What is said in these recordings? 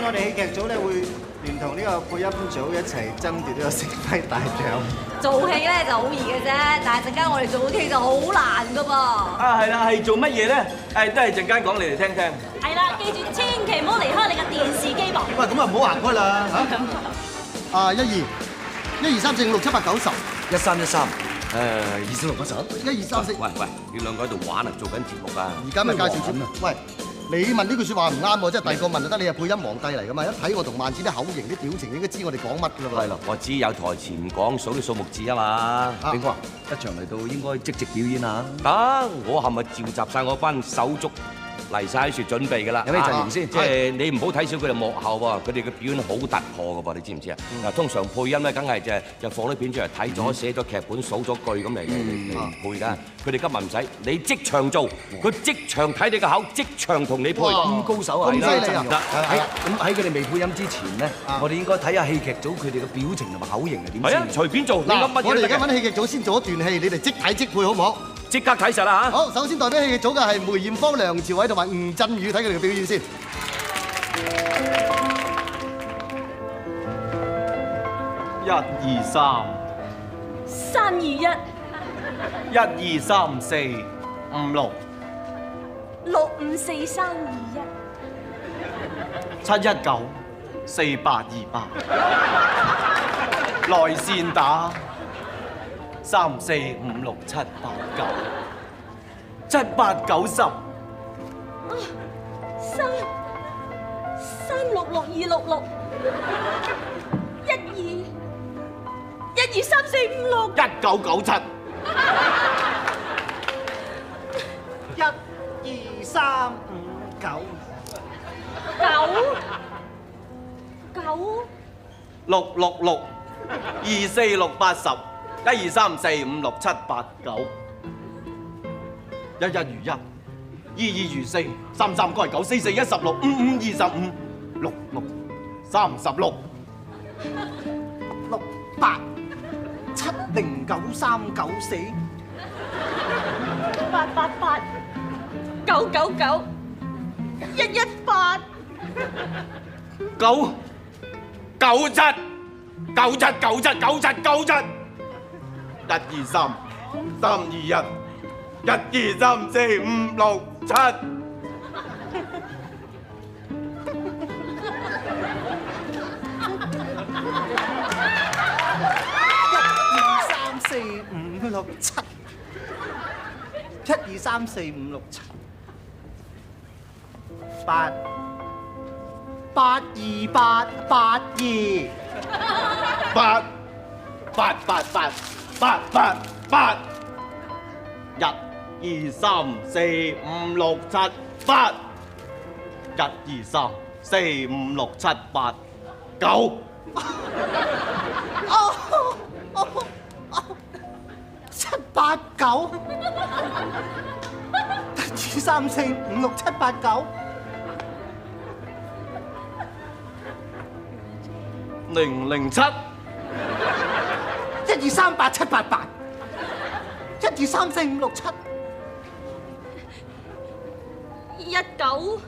我哋戲劇組咧會聯同呢個配音組一齊爭奪呢個星輝大獎。做戲咧就好易嘅啫，但係陣間我哋做戲就好難噶噃。啊，係啦，係做乜嘢咧？誒，都係陣間講你哋聽聽。係啦，記住千祈唔好離開你嘅電視機噃。喂，咁啊唔好行開啦嚇！啊，1、2、1、2、3、4、5、6、7、8、9、10。1313，24、6、10。1、2、3、4。喂，你兩個喺度玩啊，做緊節目啊！而家咪介紹節目。喂，你問呢句説話唔啱喎，即係第二個問就得，你係配音皇帝嚟噶嘛？一睇我同萬子啲口型、啲表情，應該知我哋講乜噶啦喎。係咯，我知有台前唔講數啲數目字啊嘛。炳哥，一場嚟到應該即席表演啊！得，我係咪召集晒我班手足嚟晒喺處準備㗎啦？有咩陣容先？即係你唔好睇小佢哋幕後喎，佢哋嘅表演好突破㗎噃，你知唔知啊？嗱，通常配音咧，梗係就放啲片出嚟睇咗，寫咗劇本，數咗句咁嚟配㗎。佢哋今日唔使，你即場做，佢即場睇你個口，即場同你配。咁高手啊！咁犀利啊！咁喺佢哋未配音之前咧，我哋應該睇下戲劇組佢哋嘅表情同埋口型係點係啊，隨便做。你諗乜嘢？我哋而家揾戲劇組先做一段戲，你哋即睇即配好唔好？即刻睇實啦嚇！好，首先代表戲劇組嘅係梅艷芳、梁朝偉同埋吳鎮宇，睇佢哋嘅表演先。1、2、3， 3、2、1， 1、2、3、4、5、6， 6、5、4、3、2、1。 7、1、9、4、8、2、8，來線打3、4、5、6、7、8、9， 7、8、9、10。 3、6、6、2、6、6。1、2、3、4、5、6。 1997。 1、2、3、5、9。 9。 6、6、6、2、4、6、8、10。1、2、3、4、5、6、7、8、9。1、1如1，2、2如4，3、3該9，4、4、1、16，5、5、25，6、6、36。 6、8、7、0、9、3、9、4。 8、8、8。9、9、9。1、1、8。 9、97、97、97、97、97。1、2、3、3、2、1， 1、2、3、4、5、6、7。 1、2、3、4、5、6、7。1、2、3、4、5、6、7。8。8、2、8、8、2。 8、8、8、8、8、8、8。1、2、3、4、5、6、7、8。1、2、3、4、5、6、7、8、9。 7、8、9。1、2、3、4、5、6、7、8、9。 007。 1、2、3、8、7、8、8。1、2、3、4、5、6、7。 19。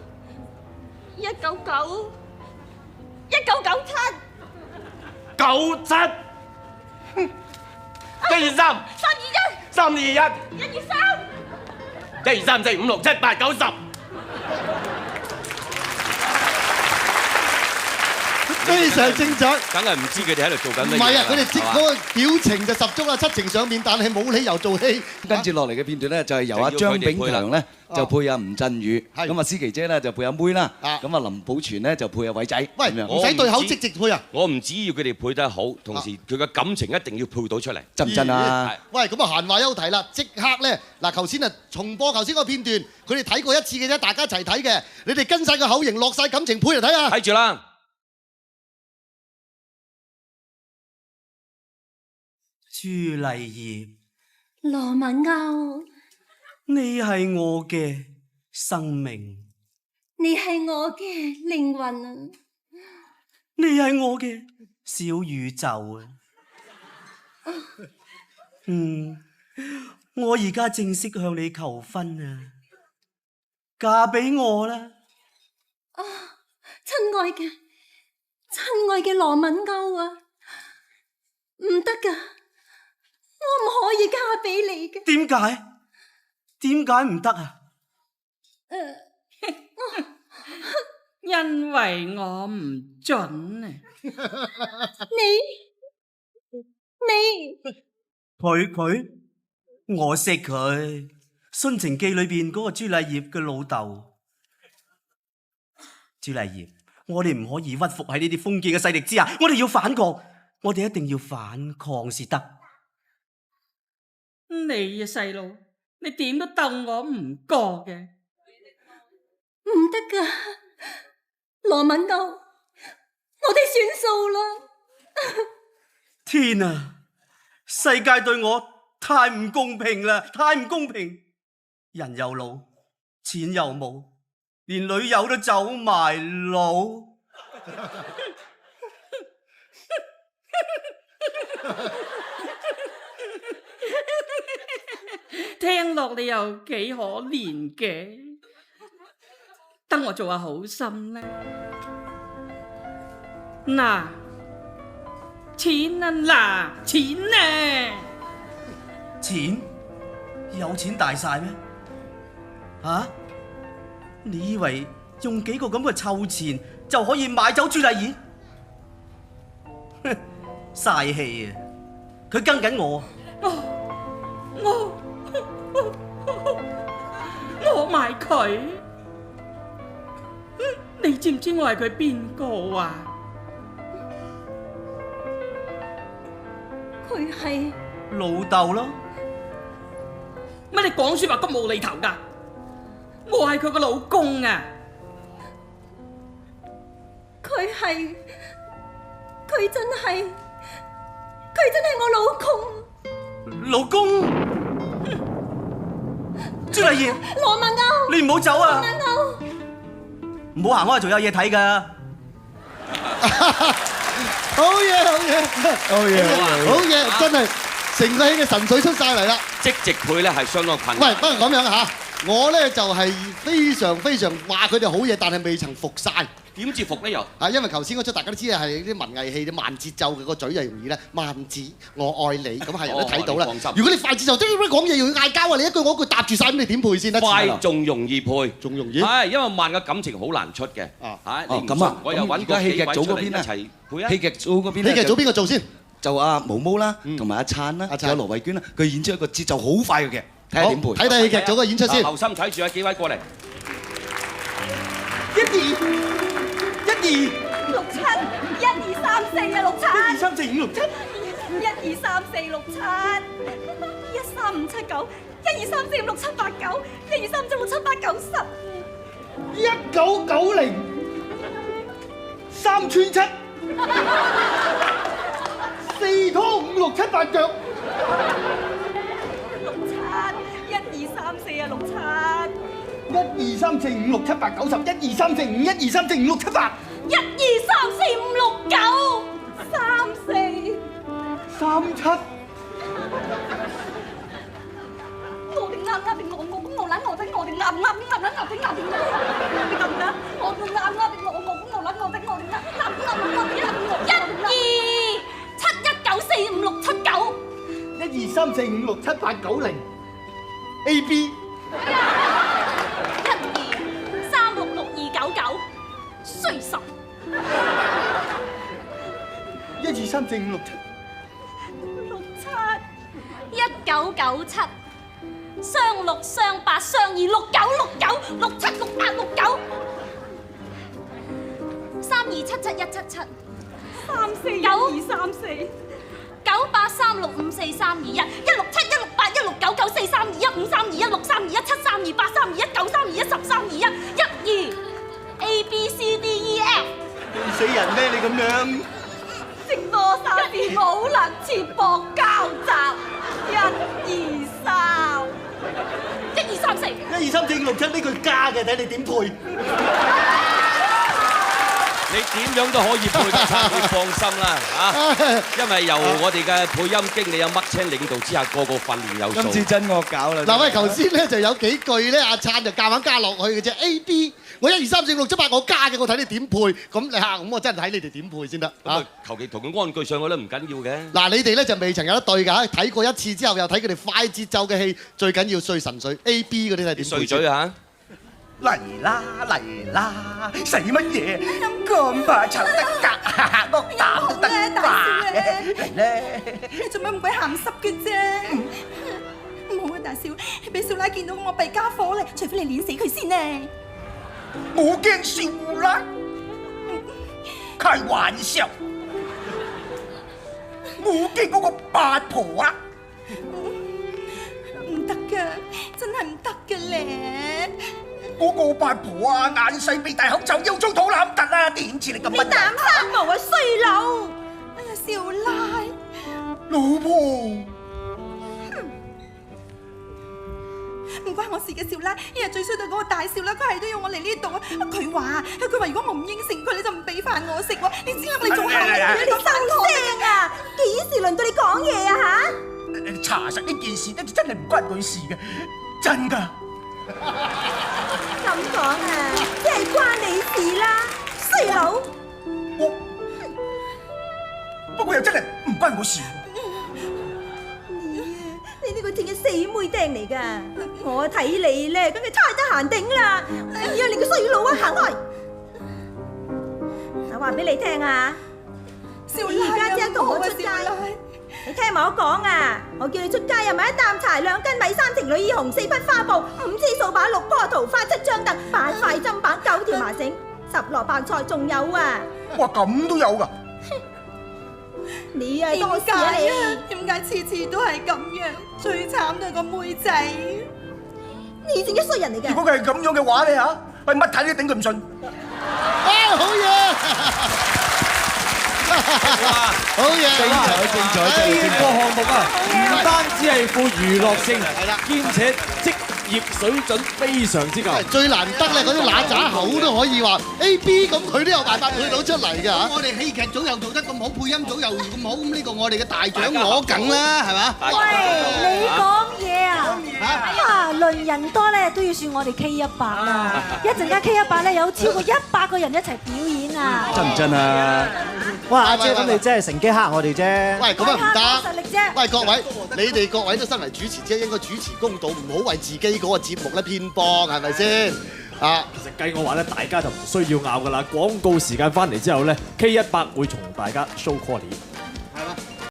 199。 1997。 97。 1、2、3。 3、2、1。 3、2、1。 1、2、3。 1、2、3、4、5、6、7、8、9、10。 非常精準。梗係唔知佢哋喺度做緊乜嘢。唔係啊，佢哋即嗰個表情就十足啦，七情上面，但係冇理由做戲。跟住落嚟嘅片段咧，就係由阿張炳強咧就配阿吳鎮宇，咁啊思琪姐咧就配阿妹啦，咁啊林保全咧就配阿偉仔。喂，唔使對口即直配啊！我唔只要佢哋配得好，同時佢嘅感情一定要配到出嚟，真唔真啊？喂，咁啊閒話休提啦，即刻咧嗱，頭先啊重播頭先個片段，佢哋睇過一次嘅啫，大家一齊睇嘅，你哋跟晒個口型，落晒感情配嚟睇下。睇住啦！朱麗葉，羅文歐，你係我嘅生命，你係我嘅靈魂啊！你係我嘅小宇宙啊！我而家正式向你求婚啊！嫁俾我啦！親愛嘅，親愛嘅羅敏歐啊，唔得㗎，我唔可以嫁俾你嘅。點解？點解唔得啊？因為我唔準啊！佢，我識佢，《殉情記》裏邊嗰個朱麗葉嘅老豆。朱麗葉，我哋唔可以屈服喺呢啲封建嘅勢力之下，我哋要反抗，我哋一定要反抗先得。你啊細路，你點都鬥我唔過嘅。唔得㗎，羅敏歐，我哋算數啦。天啊！世界對我太唔公平啦，太唔公平！人又老，錢又冇，連女友都走埋佬。聽落你又幾可憐嘅，等我做下好心啦。嗱，錢啊，嗱，錢啊！錢？有錢大晒咩？啊？你以為用幾個咁嘅臭錢就可以買走朱麗葉？哼，嘥氣啊！佢跟緊我。我買佢，你知唔知我係佢邊個啊？佢係老豆咯。乜你講說話咁無厘頭噶？我係佢個老公啊！佢真係我老公。老公，朱麗葉，羅敏歐，你唔好走啊！羅敏歐，唔好行開，仲有嘢睇㗎。好嘢，真係成個戲嘅神水出晒嚟啦！即席配咧係相當困難。喂，不過咁樣嚇，我咧就係非常話佢哋好嘢，但係未曾服晒。點至服呢又？啊，因為頭先嗰出大家都知係啲文藝戲，慢節奏嘅個嘴就容易咧，慢子我愛你，咁係人都睇到啦。如果你快節奏，即係講嘢又要嗌交啊！你一句我一句搭住晒，咁你點配先得？快仲容易配，仲容易。係因為慢嘅感情好難出嘅。係你唔信，我又揾個戲劇組嗰邊一齊配啊！戲劇組嗰邊，戲劇組邊個做先？就阿毛毛啦，同埋阿燦啦，仲有羅慧娟啦，佢演出一個節奏好快嘅劇，睇下點配。睇睇戲劇組嘅演出先。留心睇住啊！幾位過嚟。六七，一二三四啊，六七。一二三四五六七。一二三四六七。一三五七九，一二三四五六七八九，一二三四六七八九十。1990，三串七，四拖五六七八腳。六七，一二三四啊，六七。1 2 3 4 5 6 7 8 9 10，1 2 3 4 5，1 2 3 4 5 6 7 8。1 2 3 4 5 6 9 3 4 3 7。我哋啱啱定我咁我撚我頂我哋啱啱撚我頂啱點咧？你咁啦，我哋啱啱定我咁我撚我頂我哋啱啱1 2 3 4 5 6 7 8 9 0 AB。衰十。1 2 3 4 5 6 7。六七1997，雙六雙八雙二6969 67 68 69 32 77 177 34 12 34 98 36 54 321 167 168 169 94 321 5321 6321 732 8321 9321 1321 12 A B C D E F。氣死人咩？你咁樣。正多沙士冇能切薄交集。1 2 3 1 2 3 4。1 2 3 4 5 6 7呢句加嘅，睇你點配。你點樣都可以配得差，你放心啦嚇，因為由我哋嘅配音經理阿麥青領導之下，個個訓練有素。今次真惡搞啦！嗱喂，頭先咧就有幾句咧，阿燦就夾硬加落去嘅啫。A B 我1、2、3、4、5、6、7、8我加嘅，我睇你點配。咁你嚇，咁我真係睇你哋點配先得嚇。求其同佢安句上去都唔緊要嘅。嗱，你哋咧就未曾有得對㗎，睇過一次之後又睇佢哋快節奏嘅戲，最緊要碎神水 A、B 嗰啲係點配？碎嘴嚇！嚟啦嚟啦，使乜嘢咁怕醜得㗎？屋膽都得啩？嚟咧！你做咩咁鬼鹹濕嘅啫？唔好啊，大少，俾少奶見到我弊家伙咧，除非你碾死佢先呢。我驚少奶，開玩笑，我驚嗰個八婆啊！唔得㗎，真係唔得㗎咧！嗰個八婆啊，眼細鼻大口臭，腰粗肚腩突啊，點似你咁你膽生毛啊，衰佬！哎呀，少奶，老婆，唔關我事嘅少奶，一日最衰到嗰個大少奶，佢係都要我嚟呢度啊！佢話如果我唔應承佢，你就唔俾飯我食喎！你知啱你做下嘢，你收聲啊！幾時輪到你講嘢啊嚇？查實呢件事咧，真係唔關佢事嘅，真㗎。咁講啊，即係關你事啦，衰佬！不過又真係唔關我事。你呢個正嘅死妹釘嚟㗎！我睇你咧，梗係太得閒頂啦！哎呀，你個衰佬啊，行開！我話俾你聽啊，少奶而家姐同我出街，你聽埋我講啊！我叫你出街又買1擔柴、2斤米、3條女耳紅、4匹花布、5支掃把、6棵桃花、7張凳、8塊砧板、9條麻繩、10籮白菜，仲有啊！哇，咁都有㗎！你啊，多事啊你！點解次次都係咁樣？最慘都係個妹仔，你正一衰人嚟嘅。如果佢係咁樣嘅話咧嚇，係乜睇都頂佢唔順。好嘢！好嘢！精彩！呢個項目啊，唔單止係富娛樂性，兼且職業水準非常之夠。最難得咧，嗰啲乸渣口都可以話 A、B 咁，佢都有辦法配到出嚟㗎嚇。我哋戲劇組又做得咁好，配音組又咁好，咁呢個我哋嘅大獎攞緊啦，係嘛？喂，你講嘢啊？啊，論人多咧都要算我哋 K100啦。一陣間 K100咧有超過100個人一齊表演啊！真唔真啊？哇，阿姐咁你真係乘機蝦我哋啫。喂，咁啊唔得。實力啫。喂，各位，你哋各位都身為主持啫，應該主持公道，唔好為自己嗰個節目咧偏幫，係咪先？啊，其實計我話咧，大家就唔需要拗噶啦。廣告時間翻嚟之後咧，K100會同大家 show call 你。